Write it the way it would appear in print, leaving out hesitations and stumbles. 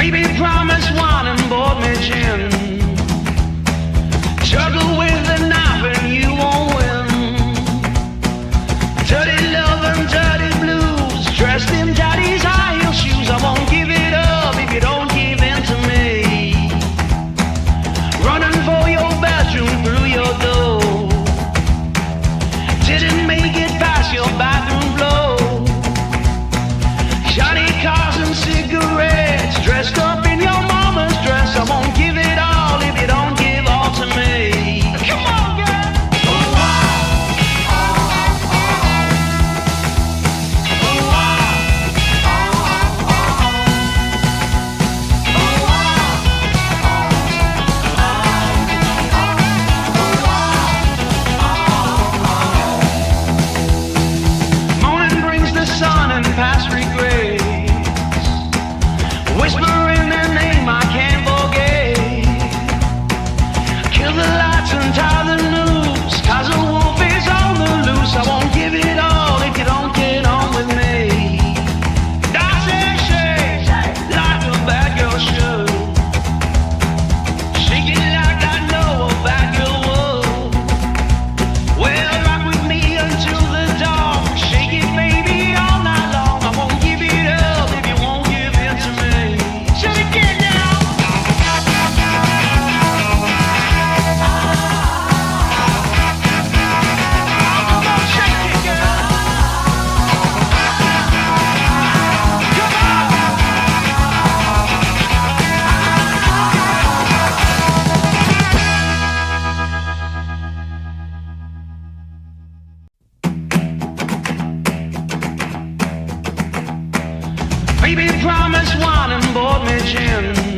Baby promised wine and bought me gin. Juggle with a knife and you won't win. Dirty love and dirty blues, dressed in daddy's high heel shoes. I won't give it up if you don't give in to me. Running for your bedroom through your door. Didn't make it past your bathroom floor. Shiny cars and cigarettes, dressed up in your mama's dress. I won't give it all if you don't give all to me. Come on, girl. Morning brings the sun and past regrets. Whispering their name I can't forget. Kill the lights and tie the noose, 'cause a wolf is on the loose. I won't give it all if you don't get on with me. I say shake, like a bad girl should. Shake it like I know a bad girl would. Well, rock with me until the dawn. Shake it, baby, all night long. I won't give it up if you won't give it to me. Shut it again now. Come on, shake it, girl. Come on. Baby promised wine and bought me gin.